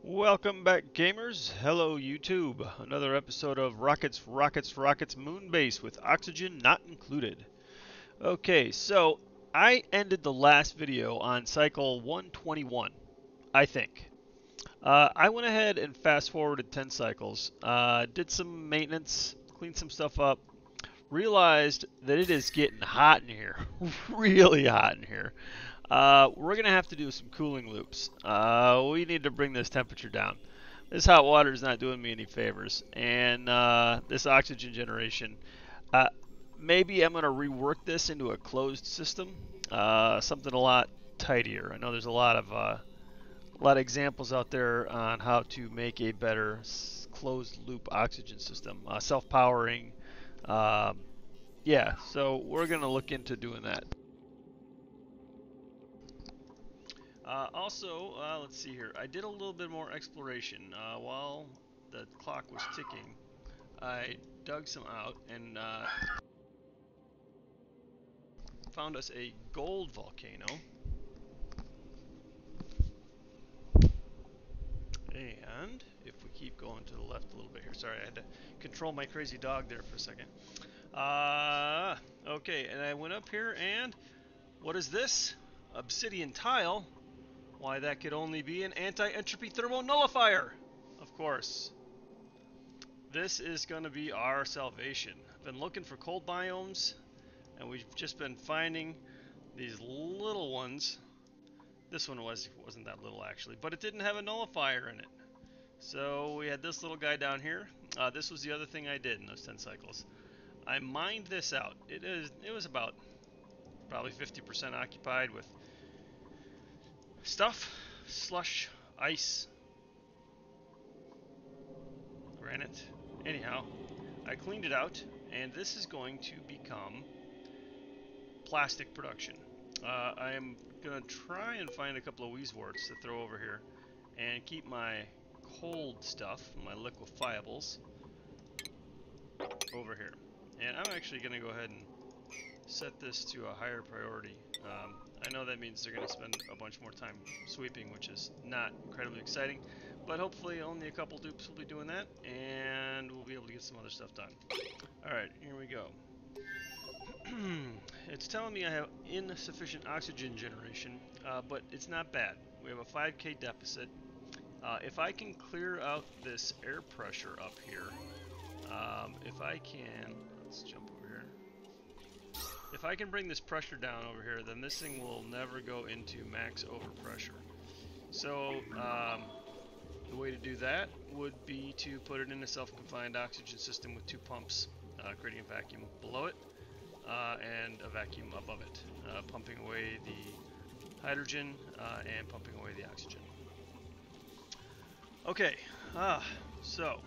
Welcome back, gamers. Hello, YouTube. Another episode of Rockets Moonbase with oxygen not included. Okay, so I ended the last video on cycle 121, I think. I went ahead and fast forwarded 10 cycles, did some maintenance, cleaned some stuff up, realized that it is getting hot in here. Really hot in here. We're going to have to do some cooling loops. We need to bring this temperature down. This hot water is not doing me any favors. And this oxygen generation, uh, maybe I'm going to rework this into a closed system, something a lot tidier. I know there's a lot of examples out there on how to make a better closed loop oxygen system, self-powering. Um, yeah, so we're going to look into doing that. Also, let's see here. I did a little bit more exploration while the clock was ticking. I dug some out and found us a gold volcano. And if we keep going to the left a little bit here, sorry, I had to control my crazy dog there for a second. Okay, and I went up here and what is this? Obsidian tile. Why, that could only be an anti-entropy thermal nullifier. Of course. This is going to be our salvation. I've been looking for cold biomes, and we've just been finding these little ones. This one wasn't that little actually, but it didn't have a nullifier in it. So we had this little guy down here. This was the other thing I did in those 10 cycles. I mined this out. It was about probably 50% occupied with stuff, slush, ice, granite. Anyhow, I cleaned it out, and this is going to become plastic production. I am going to try and find a couple of Wheezeworts to throw over here and keep my cold stuff, my liquefiables, over here. And I'm actually going to go ahead and set this to a higher priority. I know that means they're going to spend a bunch more time sweeping, which is not incredibly exciting, but hopefully only a couple dupes will be doing that, and we'll be able to get some other stuff done. Alright, here we go. It's telling me I have insufficient oxygen generation, but it's not bad. We have a 5K deficit. If I can clear out this air pressure up here, if I can, let's jump over here. If I can bring this pressure down over here, then this thing will never go into max overpressure. So the way to do that would be to put it in a self-confined oxygen system with two pumps, creating a vacuum below it. And a vacuum above it, pumping away the hydrogen and pumping away the oxygen. Okay, so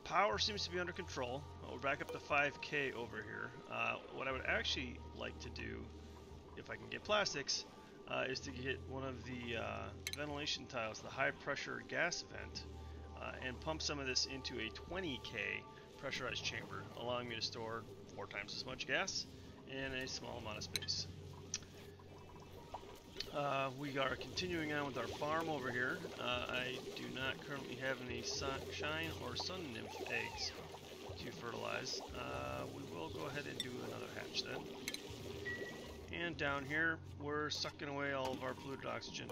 power seems to be under control. We're back up to 5K over here. What I would actually like to do, if I can get plastics, is to get one of the ventilation tiles, the high pressure gas vent, and pump some of this into a 20K pressurized chamber, allowing me to store 4 times as much gas in a small amount of space. We are continuing on with our farm over here. I do not currently have any sunshine or sun nymph eggs to fertilize. We will go ahead and do another hatch then. And down here, we're sucking away all of our polluted oxygen.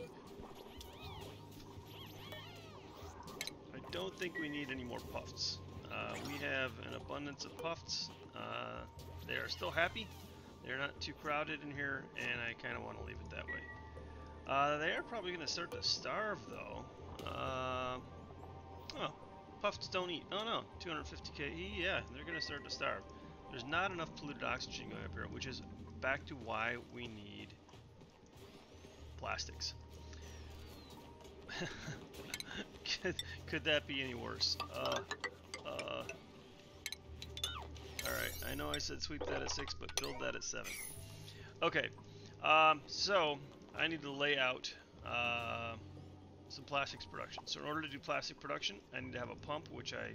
I don't think we need any more puffs. We have an abundance of puffs. They are still happy. They're not too crowded in here, and I kind of want to leave it that way. They are probably going to start to starve, though. Oh, puffs don't eat. Oh no, 250k. Yeah, they're going to start to starve. There's not enough polluted oxygen going up here, which is back to why we need plastics. Could that be any worse? Alright, I know I said sweep that at 6, but build that at 7. Okay, so I need to lay out some plastics production. So in order to do plastic production, I need to have a pump, which I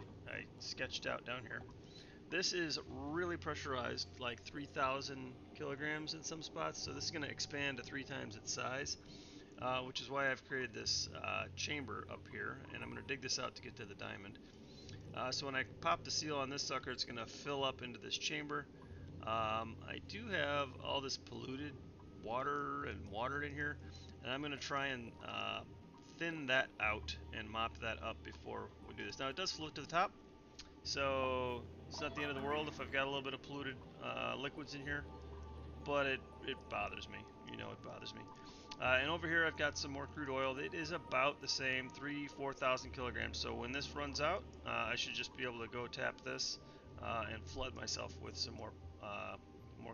sketched out down here. This is really pressurized, like 3,000 kilograms in some spots, so this is going to expand to 3 times its size. which is why I've created this chamber up here, and I'm going to dig this out to get to the diamond. So when I pop the seal on this sucker, it's going to fill up into this chamber. I do have all this polluted water and water in here, and I'm going to try and thin that out and mop that up before we do this. Now it does float to the top, so it's not the end of the world if I've got a little bit of polluted liquids in here, but it bothers me. You know, it bothers me. And over here I've got some more crude oil. It is about the same, 4,000 kilograms. So when this runs out, I should just be able to go tap this and flood myself with some more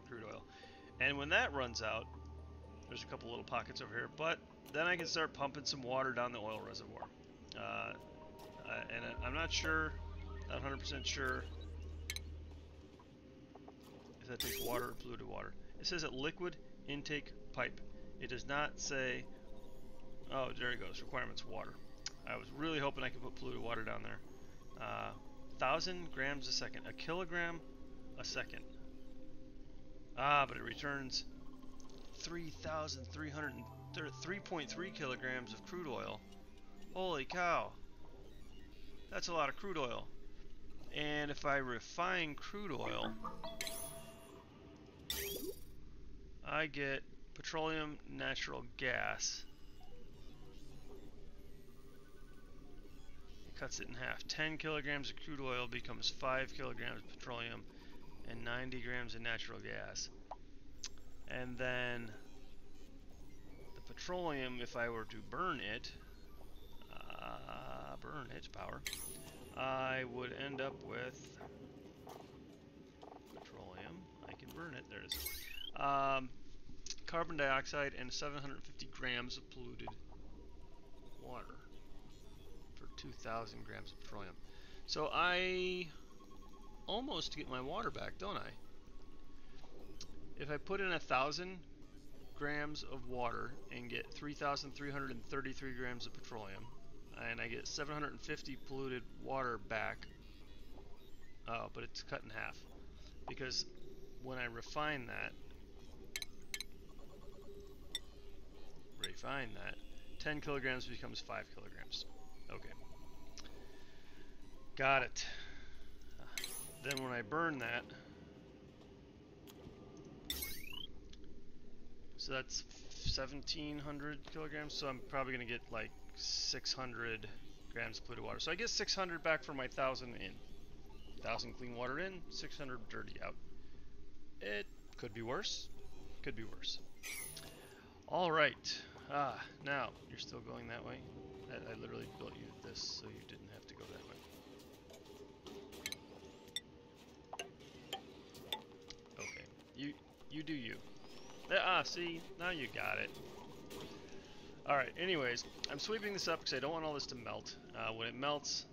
crude oil. And when that runs out, there's a couple little pockets over here, but then I can start pumping some water down the oil reservoir. And I'm not sure, not 100% sure if that takes water or polluted water. It says a liquid intake pipe. It does not say, oh, there it goes, requirements water. I was really hoping I could put polluted water down there. 1,000 grams a second, a kilogram a second. But it returns 3.3 kilograms of crude oil. Holy cow. That's a lot of crude oil. And if I refine crude oil, I get petroleum natural gas. It cuts it in half. 10 kilograms of crude oil becomes 5 kilograms of petroleum and 90 grams of natural gas. And then the petroleum, if I were to burn it power, I would end up with petroleum. I can burn it. There it is. Carbon dioxide and 750 grams of polluted water for 2,000 grams of petroleum. So I almost get my water back, don't I? If I put in 1,000 grams of water and get 3,333 grams of petroleum, and I get 750 polluted water back, but it's cut in half, because when I refine that, 10 kilograms becomes 5 kilograms. Okay. Got it. Then when I burn that, so that's 1,700 kilograms, so I'm probably going to get like 600 grams of polluted water. So I get 600 back for my 1,000 in. 1,000 clean water in, 600 dirty out. It could be worse. Could be worse. All right. Now you're still going that way. I literally built you this so you didn't have to go that way. Okay. You do you. See, now you got it. Alright, anyways, I'm sweeping this up because I don't want all this to melt. When it melts,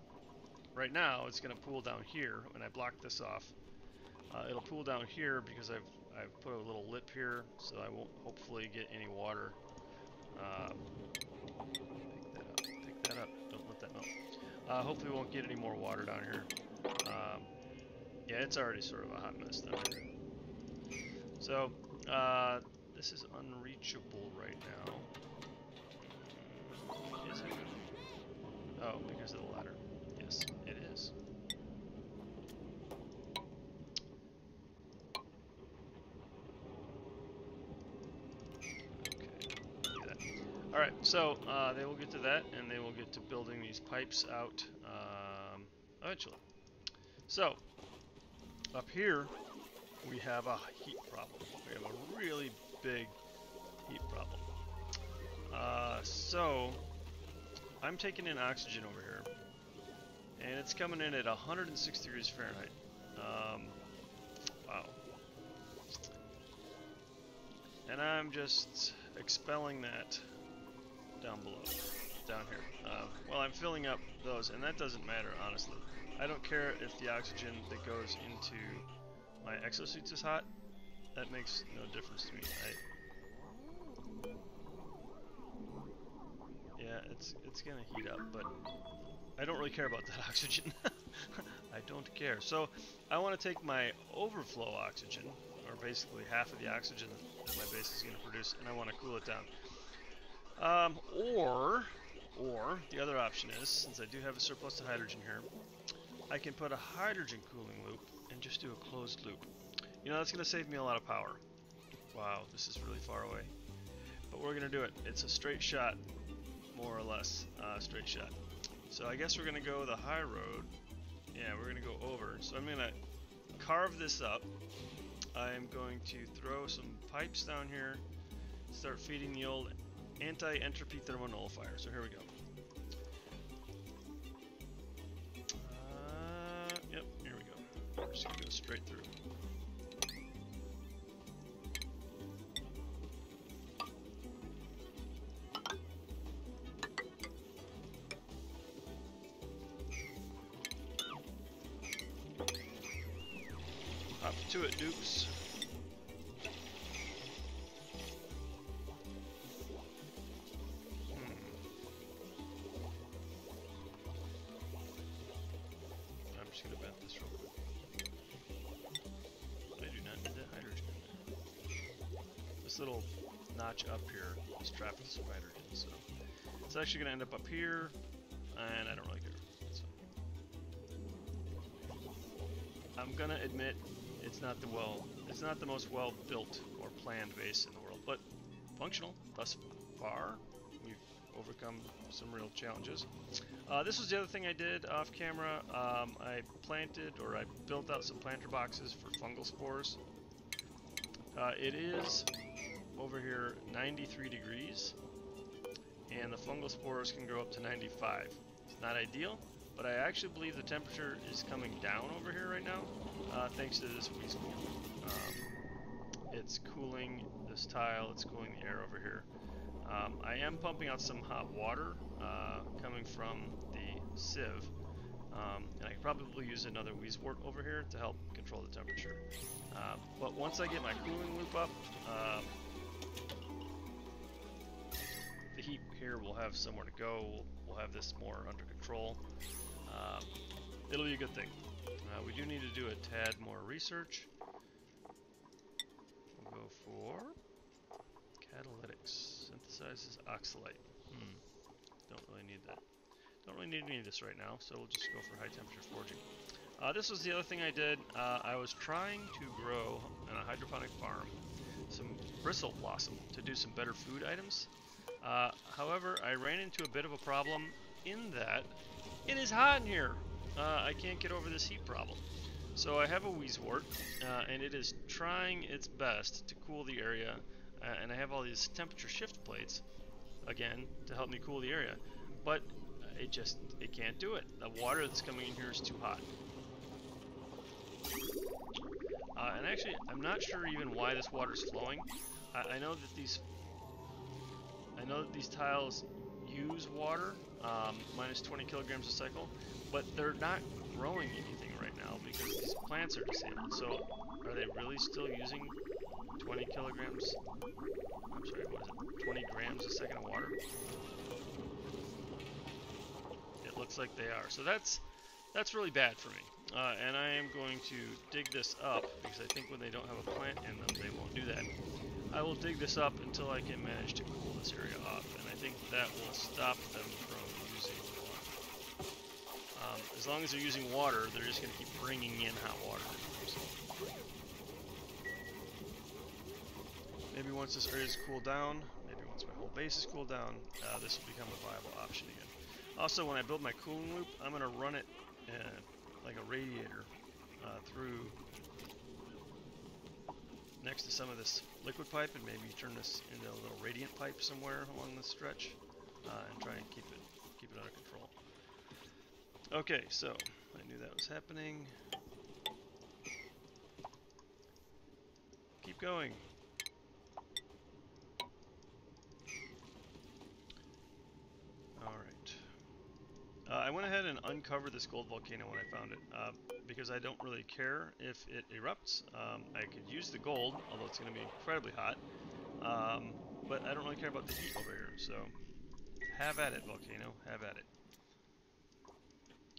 right now, it's going to pool down here. When I block this off, it'll pool down here because I've put a little lip here, so I won't hopefully get any water. Pick that up. Don't let that melt. Hopefully we won't get any more water down here. Yeah, it's already sort of a hot mess down here. So, this is unreachable right now. Is it? Oh, because of the ladder. Yes, it is. Alright, so they will get to that, and they will get to building these pipes out eventually. So, up here, we have a heat problem. We have a really big heat problem. So, I'm taking in oxygen over here, and it's coming in at 106 degrees Fahrenheit. Wow. And I'm just expelling that down below, down here. Well, I'm filling up those, and that doesn't matter, honestly. I don't care if the oxygen that goes into my exosuits is hot. That makes no difference to me. Yeah, it's gonna heat up, but I don't really care about that oxygen. I don't care. So I want to take my overflow oxygen, or basically half of the oxygen that my base is going to produce, and I want to cool it down. Or the other option is, since I do have a surplus of hydrogen here, I can put a hydrogen cooling loop and just do a closed loop. You know, that's going to save me a lot of power. Wow, this is really far away. But we're going to do it. It's a straight shot, more or less, straight shot. So I guess we're going to go the high road. Yeah, we're going to go over. So I'm going to carve this up. I'm going to throw some pipes down here, start feeding the old anti-entropy thermonullifier. So here we go. Yep, here we go. I'm just going to go straight through. Hop to it, Dukes. I'm just gonna vent this real quick. I do not need that hydrogen in there. This little notch up here is trapped with some hydrogen, so it's actually gonna end up here, and I don't really care. So I'm gonna admit it's not the most well-built or planned base in the world, but functional thus far. We've overcome some real challenges. This was the other thing I did off camera. I built out some planter boxes for fungal spores. It is over here 93 degrees, and the fungal spores can grow up to 95. It's not ideal, but I actually believe the temperature is coming down over here right now, thanks to this Wheeze Cool. It's cooling this tile, it's cooling the air over here. I am pumping out some hot water coming from the sieve, and I could probably use another Wheezewort over here to help control the temperature. But once I get my cooling loop up, the heat here will have somewhere to go. We'll have this more under control. It'll be a good thing. We do need to do a tad more research. We'll go for catalytics. Synthesizes oxalite. Don't really need that. Don't really need any of this right now, so we'll just go for high temperature forging. This was the other thing I did. I was trying to grow on a hydroponic farm some bristle blossom to do some better food items. However, I ran into a bit of a problem in that it is hot in here. I can't get over this heat problem. So I have a Wheezewort, and it is trying its best to cool the area, and I have all these temperature shift plates, again, to help me cool the area. But it can't do it. The water that's coming in here is too hot. And actually, I'm not sure even why this water is flowing. I know that these tiles use water, minus 20 kilograms a cycle, but they're not growing anything right now because these plants are disabled. So, are they really still using 20 kilograms? I'm sorry, what is it? 20 grams a second of water? It looks like they are. So that's really bad for me. And I am going to dig this up because I think when they don't have a plant in them, they won't do that. I will dig this up until I can manage to cool this area off, and I think that will stop them from using water. As long as they're using water, they're just going to keep bringing in hot water. So maybe once this area is cooled down, maybe once my whole base is cooled down, this will become a viable option again. Also, when I build my cooling loop, I'm going to run it like a radiator through next to some of this liquid pipe, and maybe turn this into a little radiant pipe somewhere along this stretch, and try and keep it under control. Okay, so I knew that was happening. Keep going. Alright. I went ahead and uncovered this gold volcano when I found it, because I don't really care if it erupts. I could use the gold, although it's going to be incredibly hot, but I don't really care about the heat over here, so have at it, volcano, have at it.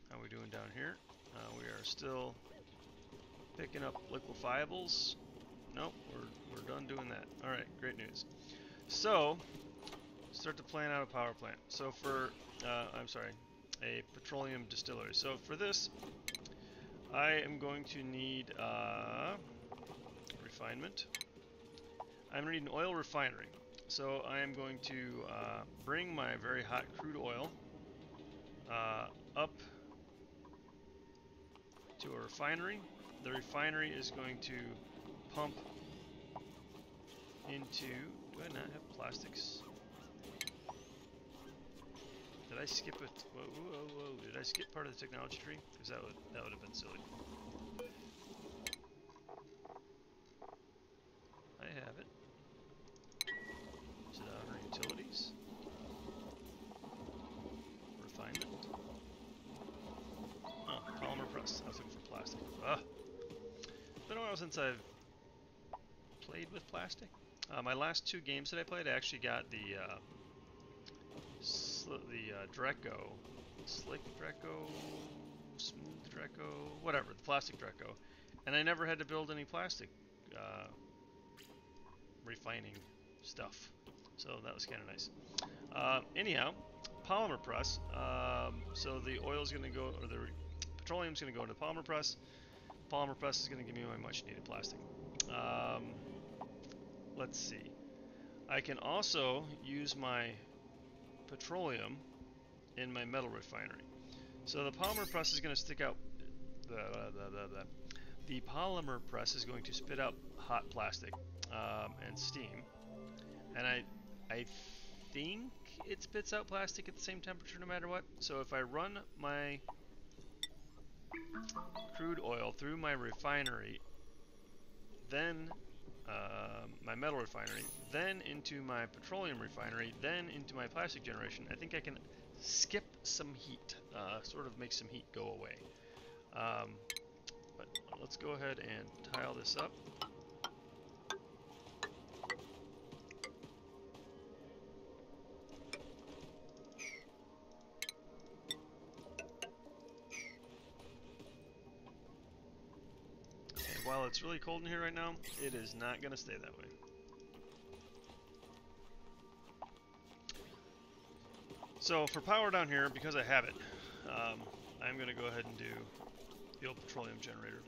How are we doing down here? We are still picking up liquefiables. Nope, we're done doing that. Alright, great news. So start to plan out a power plant. So for, I'm sorry, a petroleum distillery. So for this, I am going to need refinement. I'm going to need an oil refinery. So I am going to bring my very hot crude oil up to a refinery. The refinery is going to pump into... Do I not have plastics? Did I skip it? Whoa, whoa, whoa. Did I skip part of the technology tree? Because that would have been silly. I have it. Is it under utilities? Refinement? Oh, polymer press. I was looking for plastic. Ugh. It's been a while since I've played with plastic. My last 2 games that I played, I actually got the Dreco, Slick Dreco, Smooth Dreco, whatever, the plastic Dreco, and I never had to build any plastic refining stuff, so that was kind of nice. Anyhow, polymer press. So the oil is going to go, or the petroleum is going to go into the polymer press. Polymer press is going to give me my much needed plastic. Let's see. I can also use my petroleum in my metal refinery. So the polymer press is going to stick out. The polymer press is going to spit out hot plastic and steam, and I think it spits out plastic at the same temperature no matter what. So if I run my crude oil through my refinery, then my metal refinery, then into my petroleum refinery, then into my plastic generation, I think I can skip some heat, sort of make some heat go away. But let's go ahead and tile this up. While it's really cold in here right now, it is not going to stay that way. So for power down here, because I have it, I'm going to go ahead and do the old petroleum generator.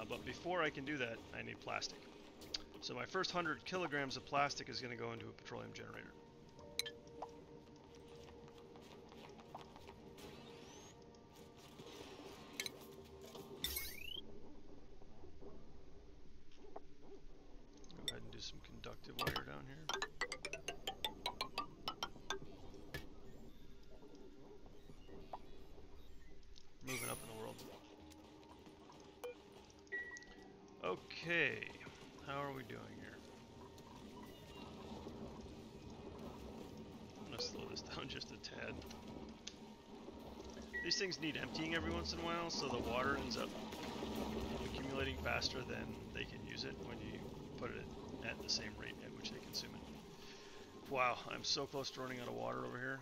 But before I can do that, I need plastic. So my first 100 kilograms of plastic is going to go into a petroleum generator. Some conductive wire down here. Moving up in the world. Okay, how are we doing here? I'm gonna slow this down just a tad. These things need emptying every once in a while, so the water ends up accumulating faster than they can use it when you put it at the same rate at which they consume it. Wow, I'm so close to running out of water over here.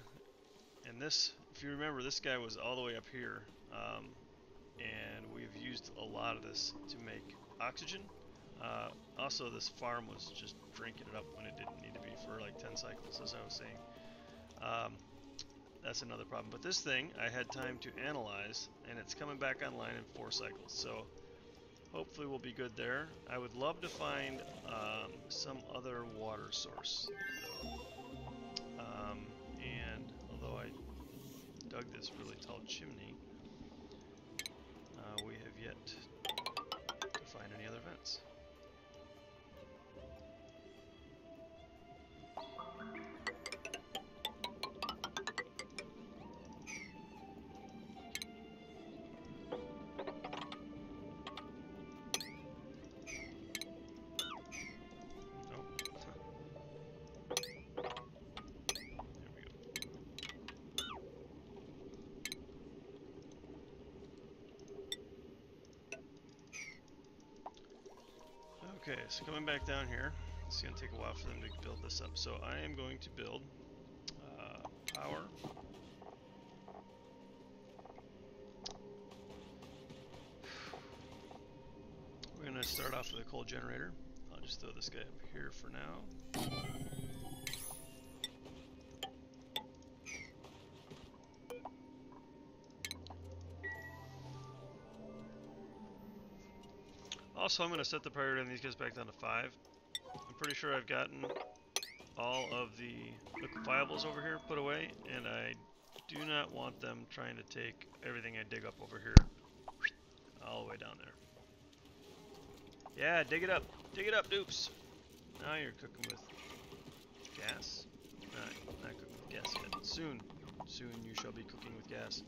And this, if you remember, this guy was all the way up here, and we've used a lot of this to make oxygen. Also, this farm was just drinking it up when it didn't need to be for like 10 cycles, as I was saying. That's another problem. But this thing, I had time to analyze, and it's coming back online in 4 cycles. So hopefully we'll be good there. I would love to find some other water source, though. And although I dug this really tall chimney, we have yet to find any other vents. Okay, so coming back down here, it's going to take a while for them to build this up. So I am going to build power. We're going to start off with a coal generator. I'll just throw this guy up here for now. Also, I'm going to set the priority on these guys back down to 5. I'm pretty sure I've gotten all of the liquefiables over here put away, and I do not want them trying to take everything I dig up over here all the way down there. Yeah, dig it up, dupes. Now you're cooking with gas. Not cooking with gas yet. Soon you shall be cooking with gas.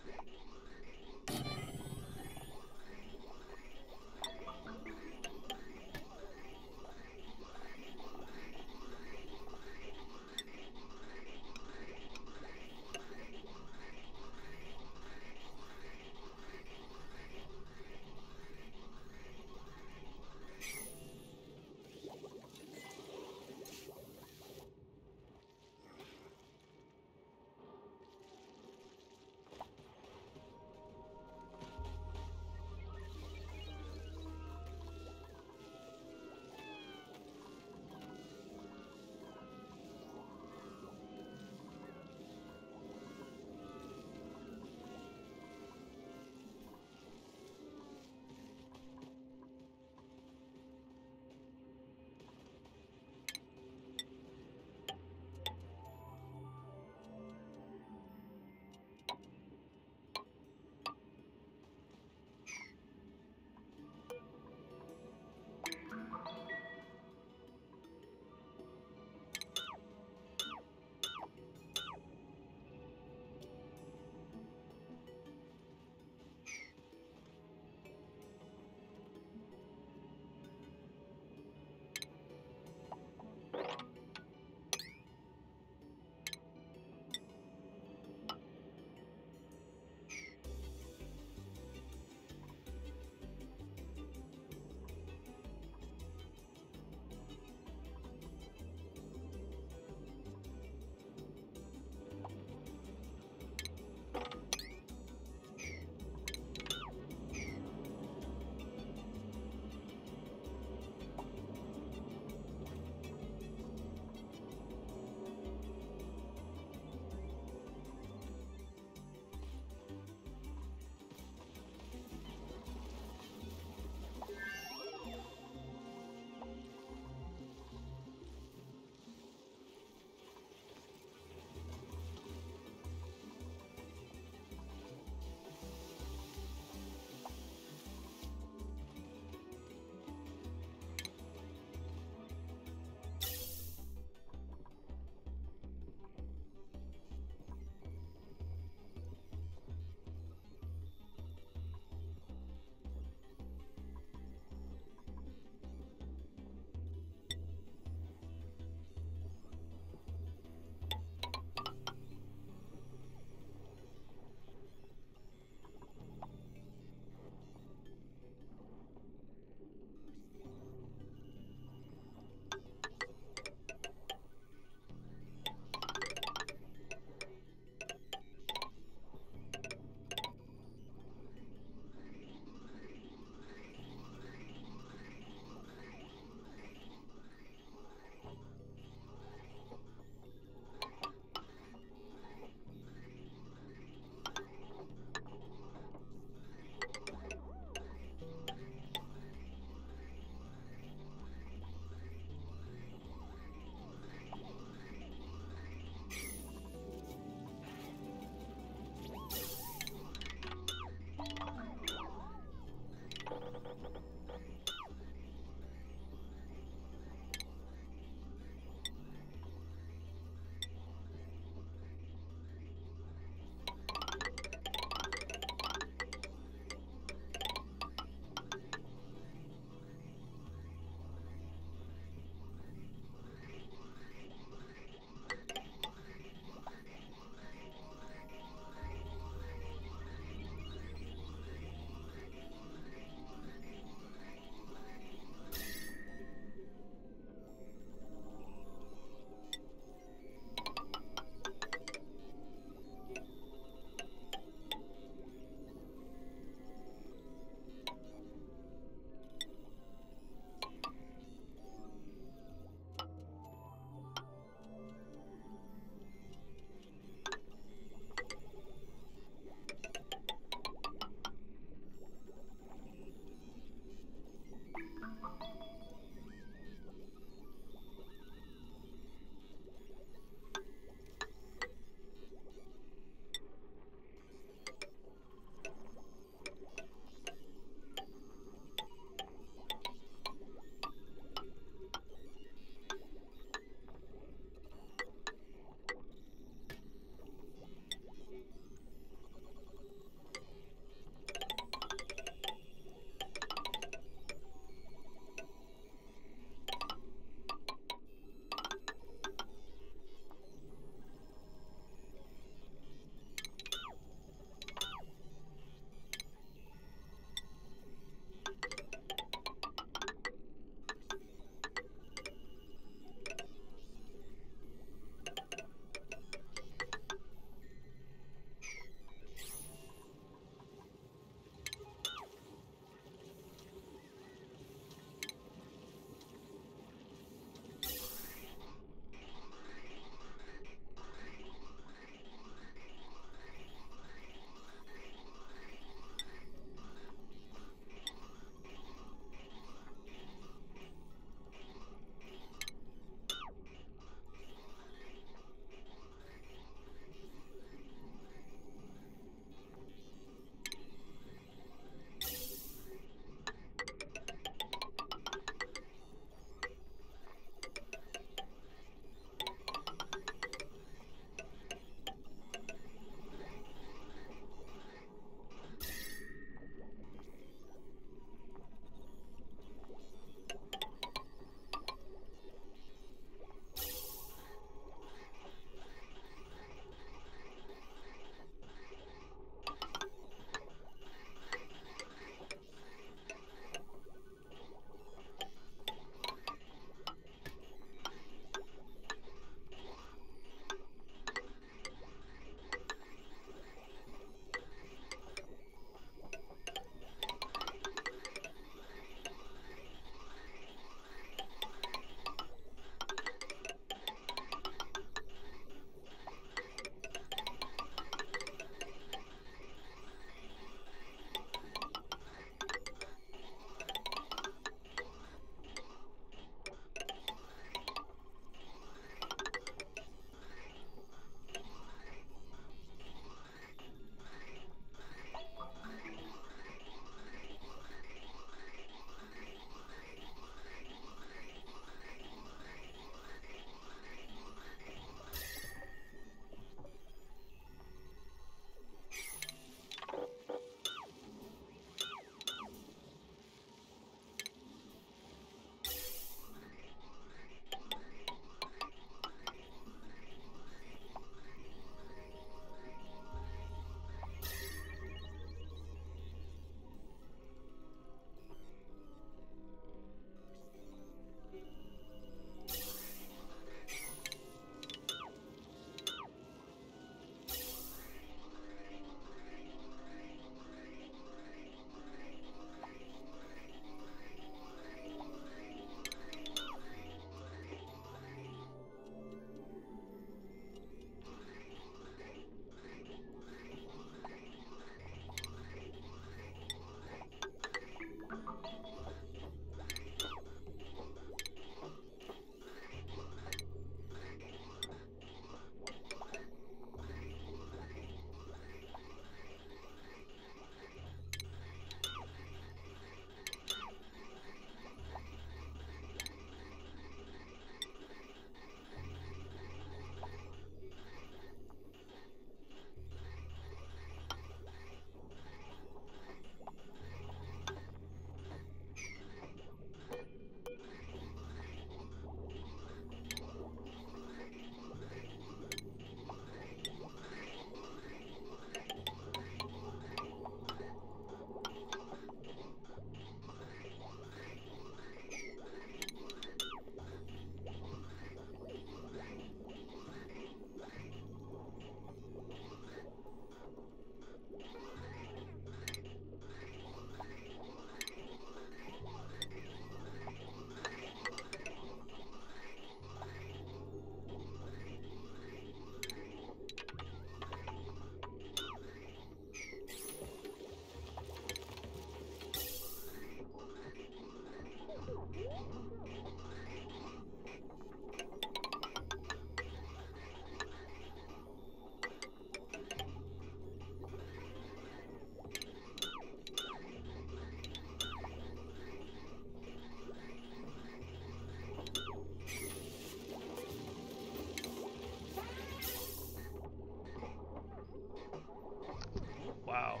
Wow.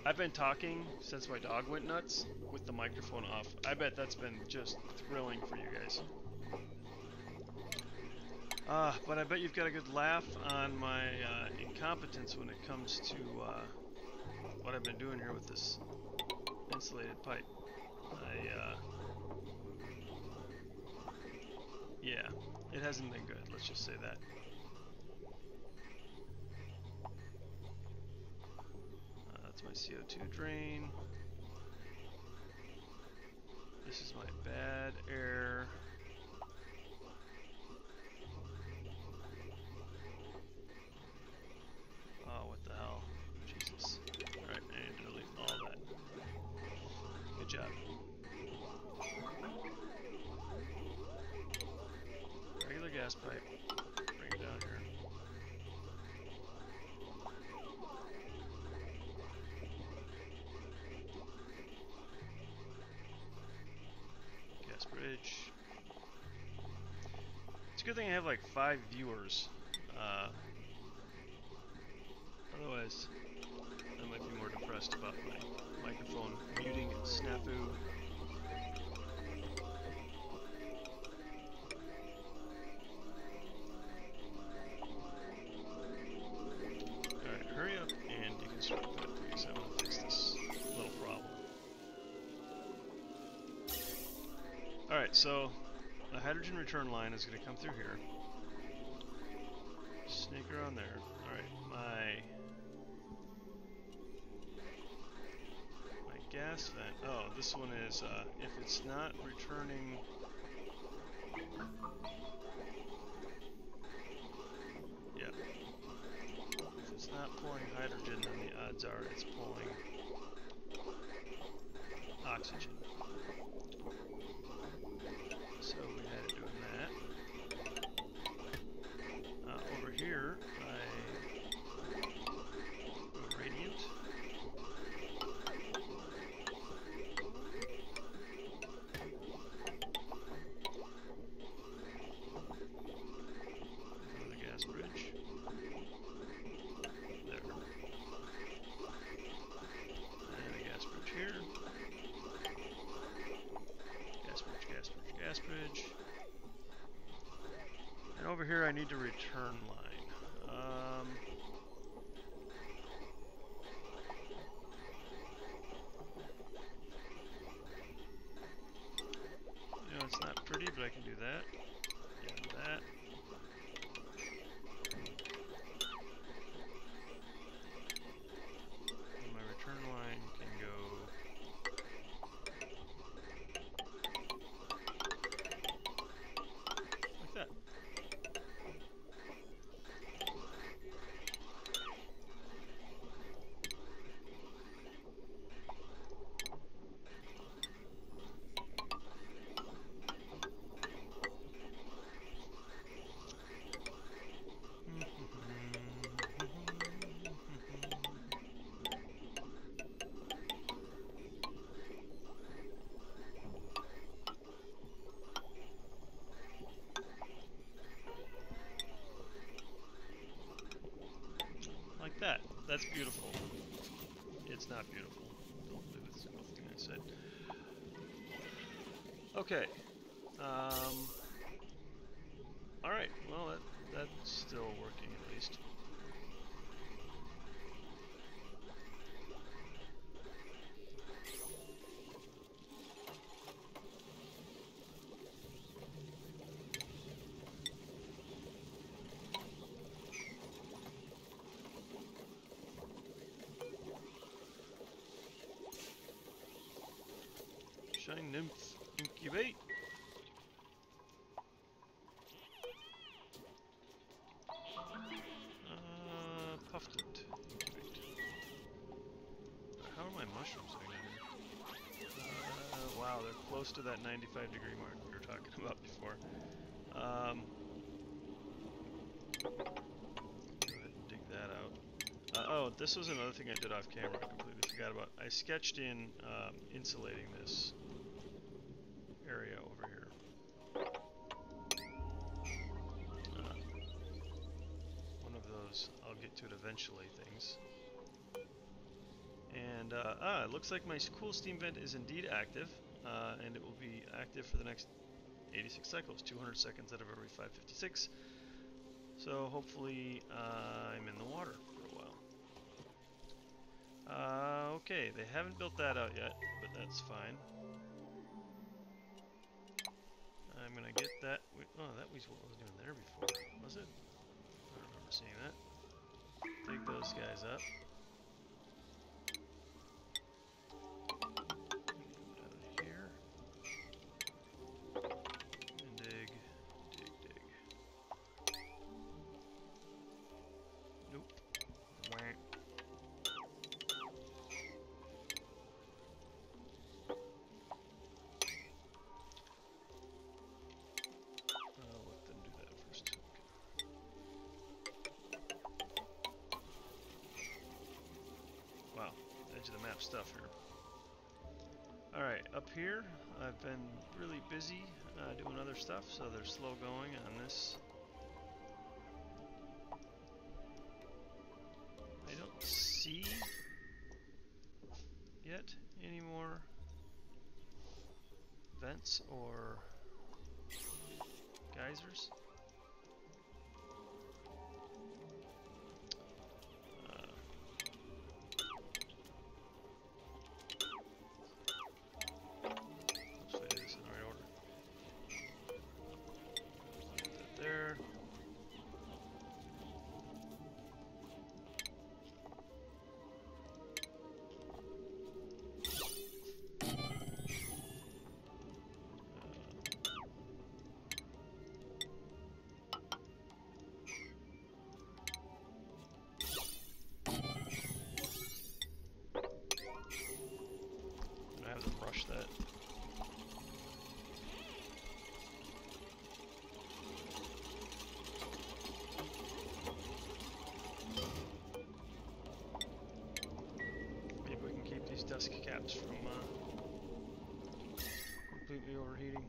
I've been talking since my dog went nuts with the microphone off. I bet that's been just thrilling for you guys. But I bet you've got a good laugh on my incompetence when it comes to what I've been doing here with this insulated pipe. Yeah, it hasn't been good, let's just say that. That's my CO2 drain. This is my bad air. Oh, what the hell? Jesus. Alright, I need to delete all that. Good job. Regular gas pipe. Bring it down here. Gas bridge. It's a good thing I have like 5 viewers. Otherwise, I might be more depressed about my microphone muting snafu. Alright, hurry up and deconstruct that, please. I want to fix this little problem. Alright, so the hydrogen return line is going to come through here. Snake around there. Alright, my gas vent. Oh, this one is, if it's not returning... Yeah. If it's not pulling hydrogen, then the odds are it's pulling oxygen. So we had it doing that. Over here, I go radiant. Go to the gas bridge. There. And a gas bridge here. Gas bridge, gas bridge, gas bridge. And over here I need a return line. You know, it's not pretty, but I can do that. And that. And my return line can go like that. Like that. That's beautiful. It's not beautiful. Don't believe a single thing I said. Okay. Alright, well that's still working at least. Shine Nymph incubate. Pufflet incubate. How are my mushrooms doing here? Wow, they're close to that 95-degree mark we were talking about before. Go ahead and dig that out. Oh, this was another thing I did off camera. I completely forgot about. I sketched in insulating this area over here. One of those, I'll get to it eventually, things. And it looks like my cool steam vent is indeed active, and it will be active for the next 86 cycles, 200 seconds out of every 556. So hopefully I'm in the water for a while. Okay, they haven't built that out yet, but that's fine. I'm gonna get that. Oh, that was what I was doing there before, was it? I don't remember seeing that. Dig those guys up. Out of here. And dig, dig, dig. Nope. Wah. I'll let them do that first. Okay. Wow, edge of the map stuff here. Alright, up here, I've been really busy doing other stuff, so they're slow going on this. I don't see yet any more vents or geysers. Hopefully I did this in the right order. Put that there. I have them rush that. Maybe we can keep these dust caps from completely overheating.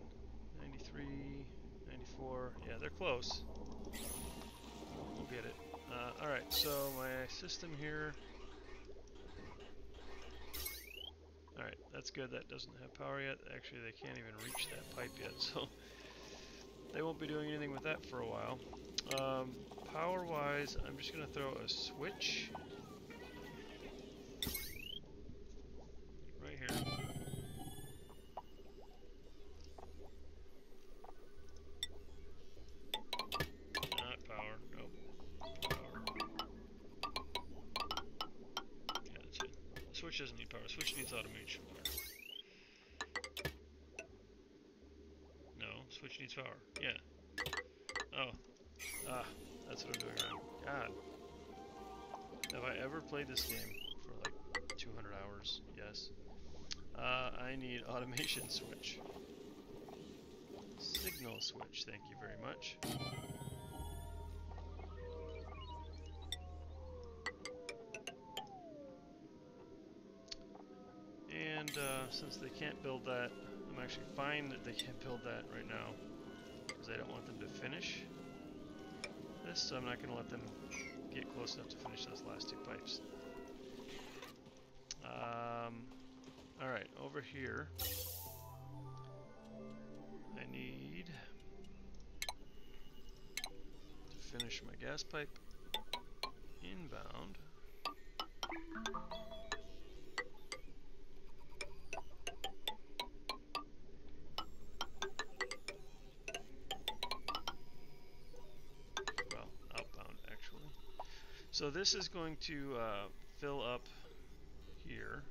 93, 94. Yeah, they're close. We'll get it. Alright, so my system here. Alright, that's good. That doesn't have power yet. Actually, they can't even reach that pipe yet, so they won't be doing anything with that for a while. Power-wise, I'm just going to throw a switch right here. Not power. Nope. Power. Yeah, that's it. The switch doesn't need power. The switch needs automation power. No, switch needs power. Yeah. Oh. Ah, that's what I'm doing wrong. God. Have I ever played this game for like 200 hours? Yes. I need automation switch. Signal switch, thank you very much. And since they can't build that, I'm actually fine that they can't build that right now, because I don't want them to finish this, so I'm not going to let them get close enough to finish those last two pipes. Alright, over here, I need to finish my gas pipe inbound. Well, outbound actually. So this is going to fill up here,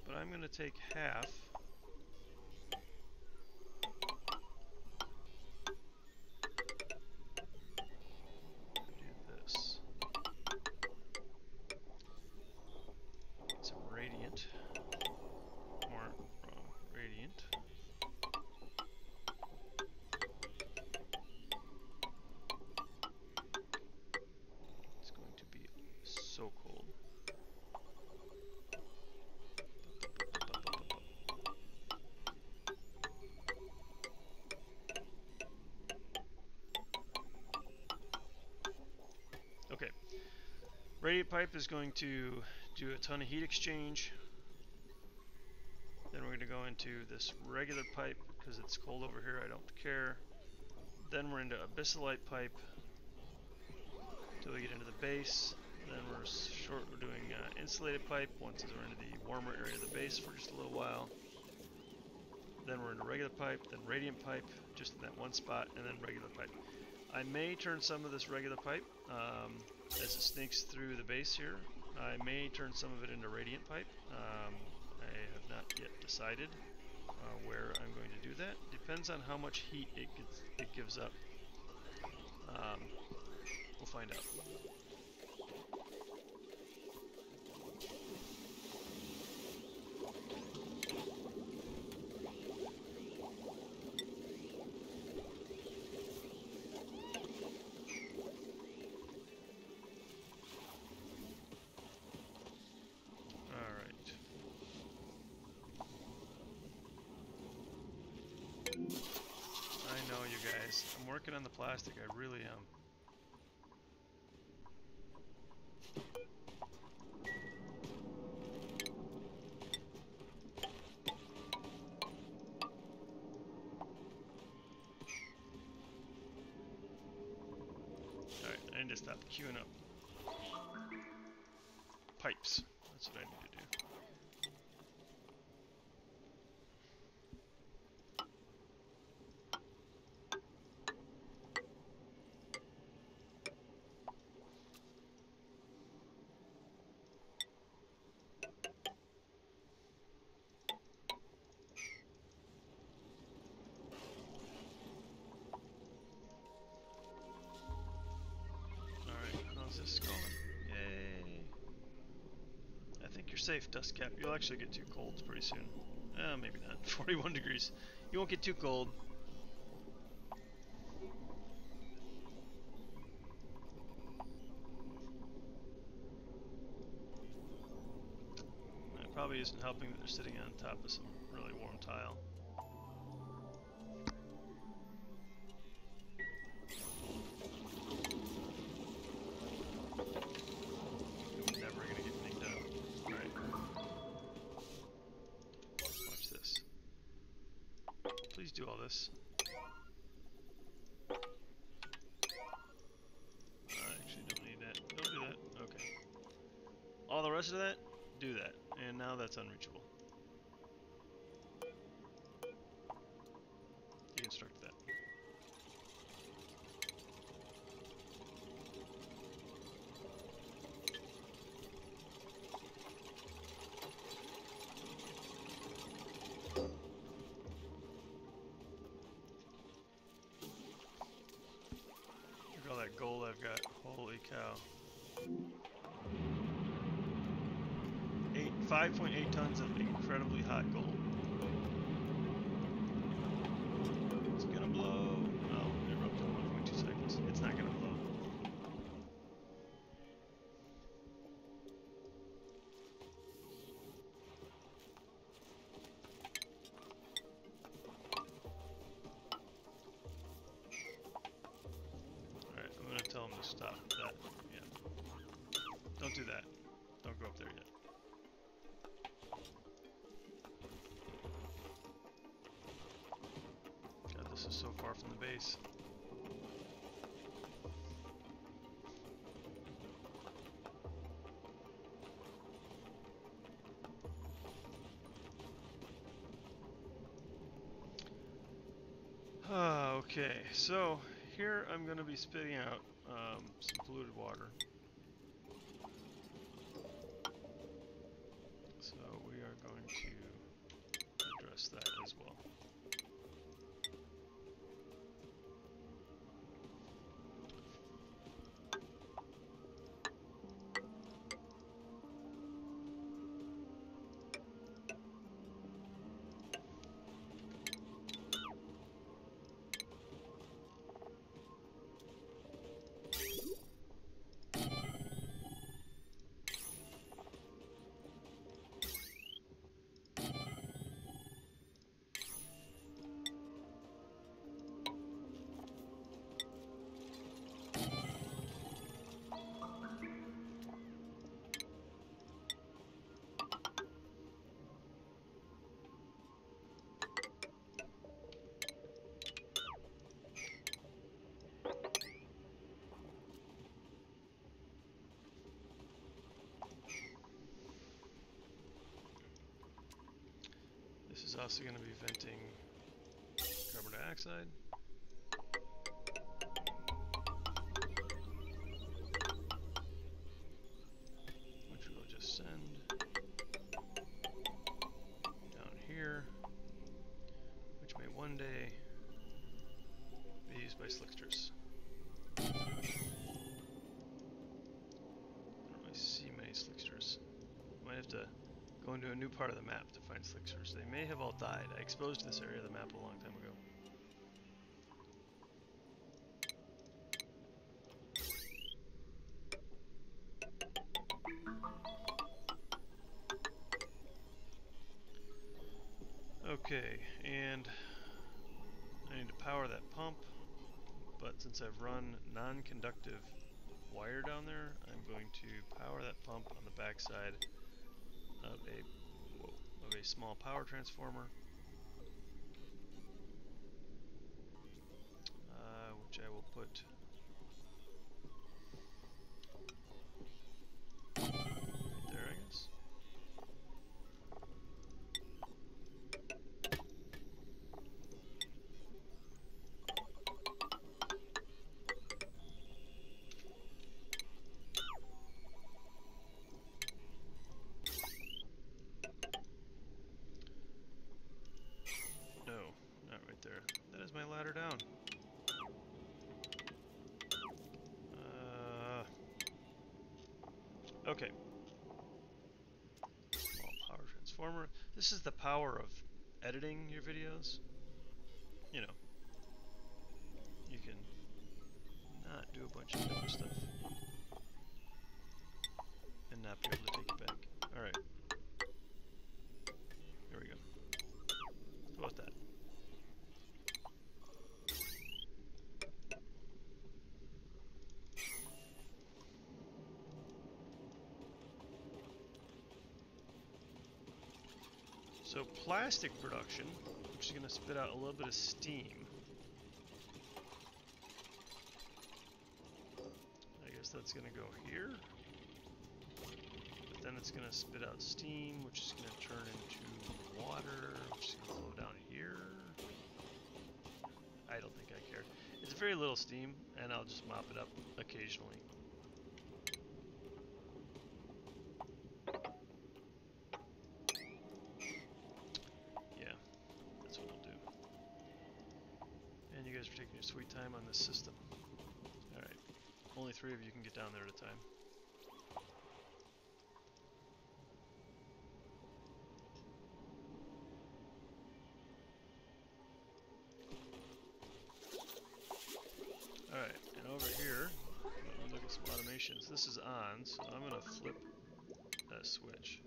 but I'm going to take half and do this. Get some radiant, more wrong, radiant. It's going to be so cold. Okay, radiant pipe is going to do a ton of heat exchange. Then we're going to go into this regular pipe because it's cold over here, I don't care. Then we're into abyssalite pipe until we get into the base. Then we're doing insulated pipe once we're into the warmer area of the base for just a little while. Then we're into regular pipe, then radiant pipe, just in that one spot, and then regular pipe. I may turn some of this regular pipe as it sneaks through the base here. I may turn some of it into radiant pipe. I have not yet decided where I'm going to do that. Depends on how much heat it gives up. We'll find out. I know, you guys. I'm working on the plastic. I really am. Alright, I need to stop queuing up pipes. That's what I need to do. How's this going? Yay! I think you're safe, Dustcap. You'll actually get too cold pretty soon. Maybe not. 41 degrees. You won't get too cold. It probably isn't helping that they're sitting on top of some really warm tile. Please do all this. I actually don't need that. Don't do that. Okay. All the rest of that, do that. And now that's unreachable. Deconstruct that. Look at all that gold I've got. Holy cow. 5.8 tons of incredibly hot gold. It's gonna blow. No, it erupted in 1.2 seconds. It's not gonna blow. Alright, I'm gonna tell him to stop that. Yeah. Don't do that. Don't go up there yet. God, this is so far from the base. Okay, so here I'm going to be spitting out some polluted water. So we are going to address that as well. also going to be venting carbon dioxide. Which we'll just send down here, which may one day be used by slicksters. I don't really see many slicksters. Might have to go into a new part of the map to find slicksters. They may have all died. I exposed this area of the map a long time ago. Okay, and I need to power that pump, but since I've run non-conductive wire down there, I'm going to power that pump on the backside of a small power transformer, which I will put right there, I guess. No, not right there. That is my ladder down. Okay. Small power transformer. This is the power of editing your videos. You know, you can not do a bunch of dumb stuff and not be able to take it back. Alright. Here we go. How about that? So plastic production, which is going to spit out a little bit of steam. I guess that's going to go here. But then it's going to spit out steam, which is going to turn into water, which is going to flow down here. I don't think I care. It's very little steam, and I'll just mop it up occasionally. You guys are taking your sweet time on this system. Alright. Only 3 of you can get down there at a time. Alright, and over here, let me look at some automations. This is on, so I'm going to flip that switch.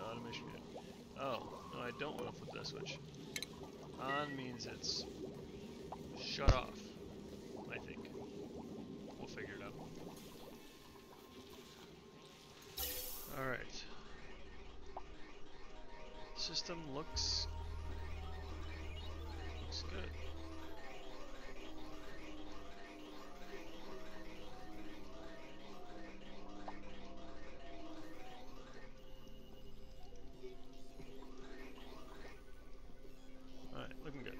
Automation unit. Oh, no, I don't want to flip that switch. On means it's shut off, I think. We'll figure it out. Alright. System looks good. Alright, looking good.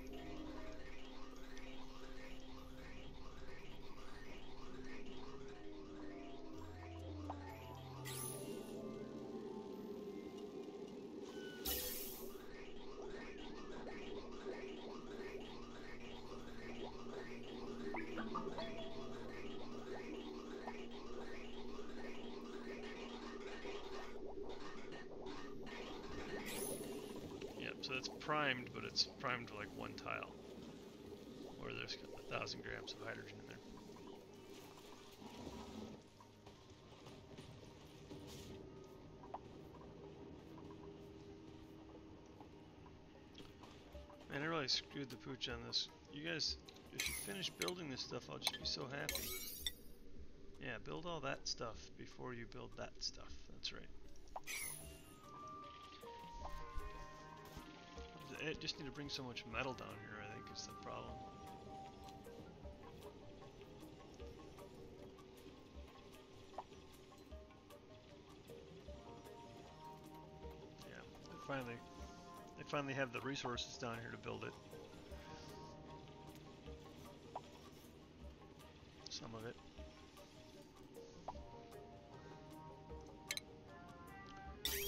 So that's primed, but it's primed to like 1 tile, where there's 1,000 grams of hydrogen in there. Man, I really screwed the pooch on this. You guys, if you finish building this stuff, I'll just be so happy. Yeah, build all that stuff before you build that stuff. That's right. I just need to bring so much metal down here, I think, is the problem. They finally have the resources down here to build it. Some of it.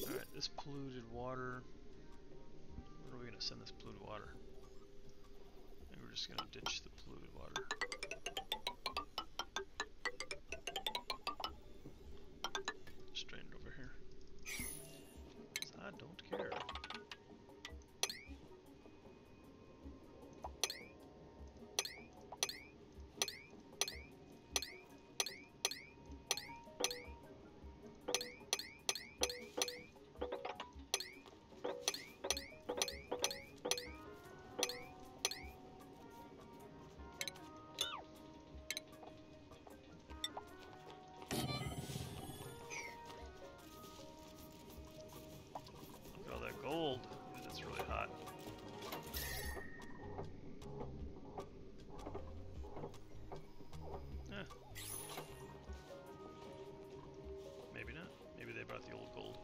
Alright, this polluted water. Where are we going to send this polluted water? Maybe we're just going to ditch the polluted water. Just drain it over here. 'Cause I don't care. All that gold. That's really hot. Eh. Maybe not. Maybe they brought the old gold.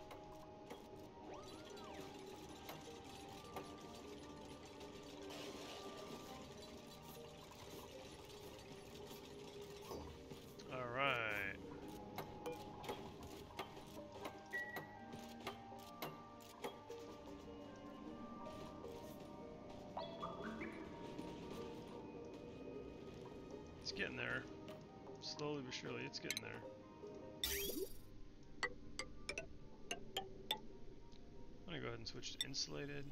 All right. It's getting there. Slowly but surely, it's getting there. I'm gonna go ahead and switch to insulated.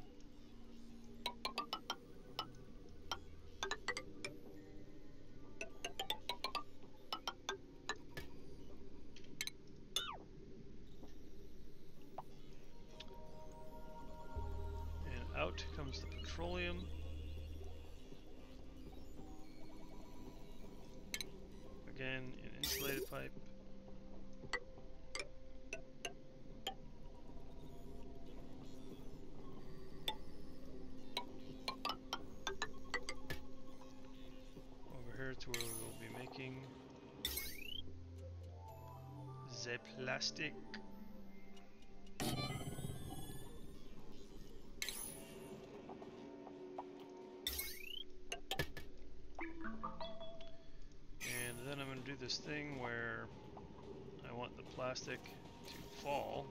And out comes the petroleum. Again, an insulated pipe. Over here to where we will be making the plastic. And then I'm going to do this thing where I want the plastic to fall.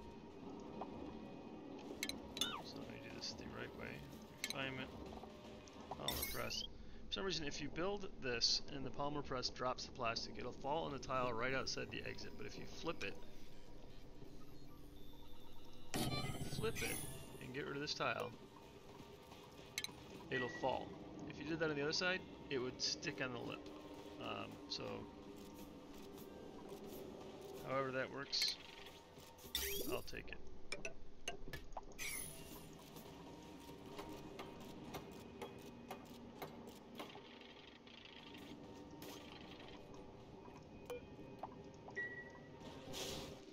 So let me do this the right way. Refinement, polymer press. For some reason, if you build this and the polymer press drops the plastic, it'll fall on the tile right outside the exit. But if you flip it and get rid of this tile, it'll fall. If you did that on the other side, it would stick on the lip. So, however that works, I'll take it.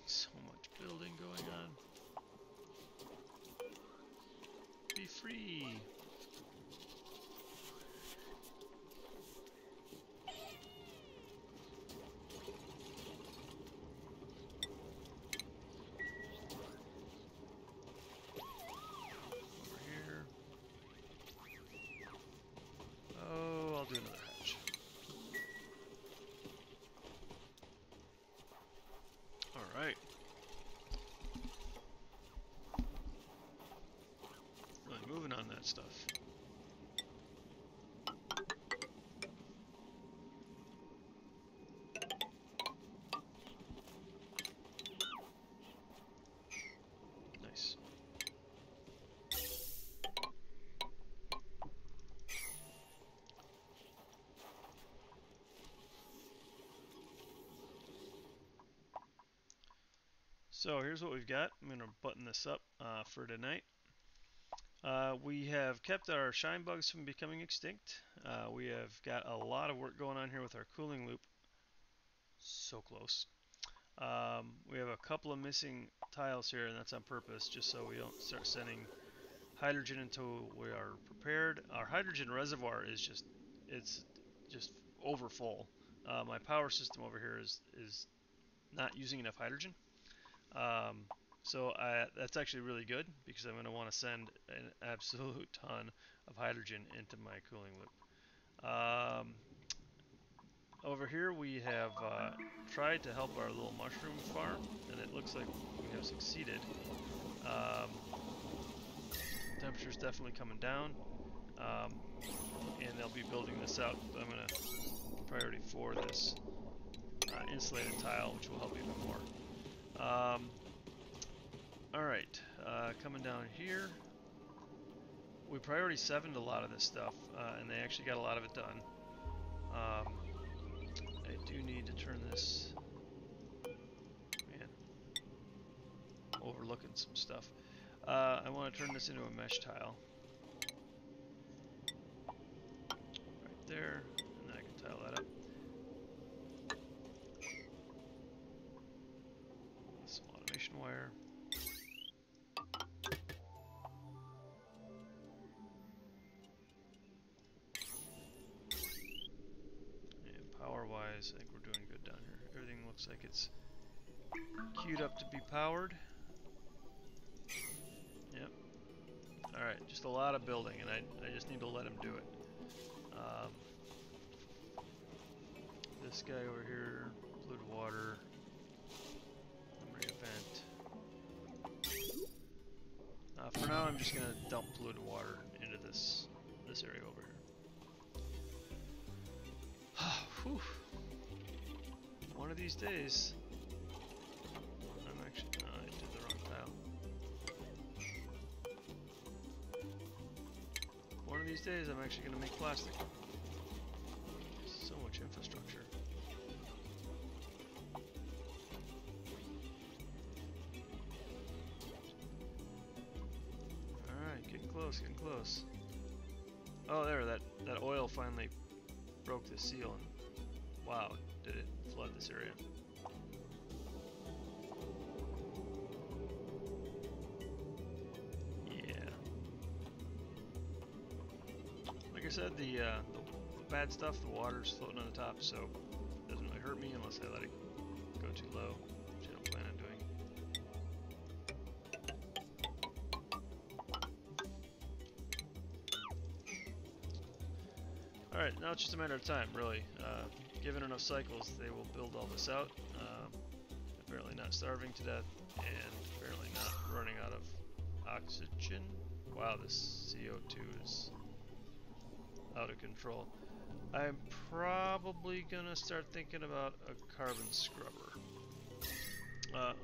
So much building going on. Be free. Do another hatch. Alright. Really moving on that stuff. Nice. So here's what we've got. I'm going to button this up for tonight. We have kept our shine bugs from becoming extinct. We have got a lot of work going on here with our cooling loop. So close. We have a couple of missing tiles here, and that's on purpose, just so we don't start sending hydrogen until we are prepared. Our hydrogen reservoir is just over full. My power system over here is not using enough hydrogen. So that's actually really good because I'm going to want to send an absolute ton of hydrogen into my cooling loop. Over here we have tried to help our little mushroom farm, and it looks like we have succeeded. Temperature's definitely coming down, and they'll be building this out. But I'm going to priority 4 this insulated tile, which will help even more. Alright, coming down here. We priority 7'd a lot of this stuff, and they actually got a lot of it done. I do need to turn this, man, overlooking some stuff. I want to turn this into a mesh tile. Right there, and then I can tile that up. Some automation wire. And power-wise, I think we're doing good down here. Everything looks like it's queued up to be powered. Yep. Alright, just a lot of building, and I just need to let him do it. This guy over here, polluted water, memory event. For now, I'm just going to dump polluted water into this area over here. Whew. One of these days, I'm actually, no, I did the wrong tile. One of these days, I'm actually going to make plastic. So much infrastructure. Alright, getting close, getting close. Oh, there, that oil finally broke the seal, and wow, did it flood this area. Yeah. Like I said, the bad stuff, the water's floating on the top, so it doesn't really hurt me unless I let it go too low, which I don't plan on doing. Alright, now it's just a matter of time, really. Given enough cycles, they will build all this out. Apparently not starving to death, and apparently not running out of oxygen. Wow, this CO2 is out of control. I'm probably gonna start thinking about a carbon scrubber.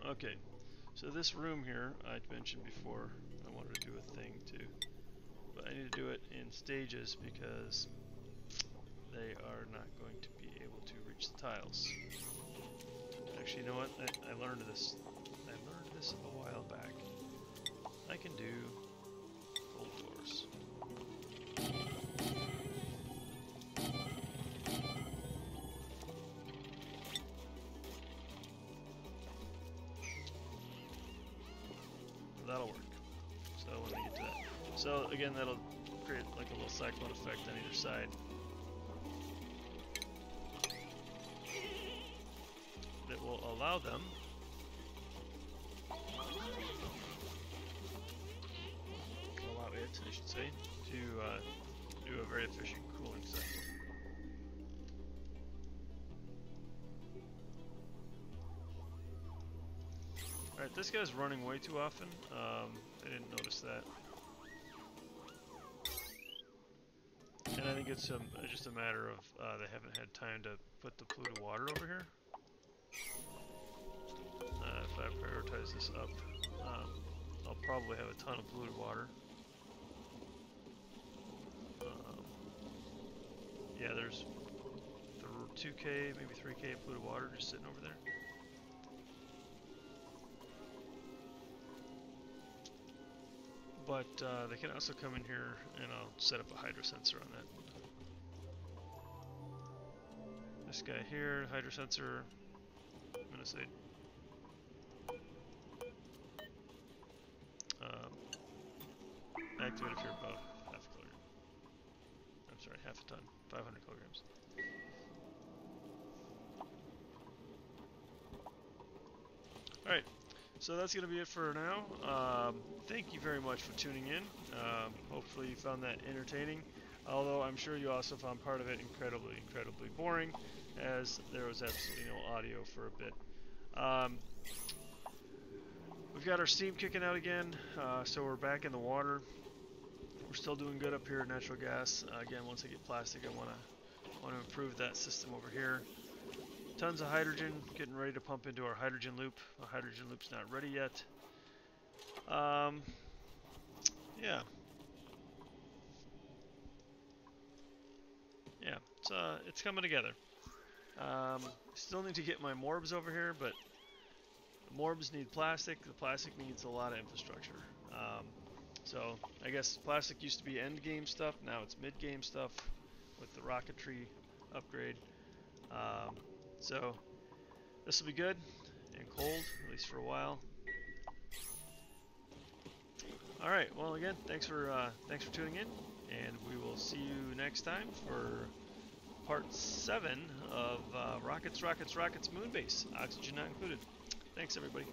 Okay, so this room here, I mentioned before, I wanted to do a thing too. But I need to do it in stages because they are not going to be able to reach the tiles. Actually, you know what? I learned this. I learned this a while back. I can do gold doors. That'll work. So when we get to that. So again, that'll create like a little cyclone effect on either side. That will allow them allow it, I should say, to do a very efficient cooling cycle. Alright, this guy's running way too often. I didn't notice that. And I think it's just a matter of they haven't had time to put the polluted water over here. If I prioritize this up, I'll probably have a ton of polluted water. Yeah, there's 2K, maybe 3K polluted water just sitting over there. But they can also come in here and I'll set up a hydro sensor on that. This guy here, hydro sensor, I'm going to say activate if you're above half a kilogram. I'm sorry, half a ton, 500 kilograms. Alright, So that's going to be it for now. Thank you very much for tuning in. Hopefully you found that entertaining, although I'm sure you also found part of it incredibly boring, as there was absolutely no audio for a bit. We've got our steam kicking out again, so we're back in the water. We're still doing good up here at natural gas. Again, once I get plastic, I want to improve that system over here. Tons of hydrogen, getting ready to pump into our hydrogen loop. Our hydrogen loop's not ready yet. Yeah. Yeah, it's coming together. Still need to get my morbs over here, but the morbs need plastic. The plastic needs a lot of infrastructure. So I guess plastic used to be end game stuff. Now it's mid game stuff with the rocketry upgrade. So this will be good and cold, at least for a while. All right. Well, again, thanks for tuning in, and we will see you next time for part 7 of Rockets Moonbase, Oxygen not included. Thanks, everybody.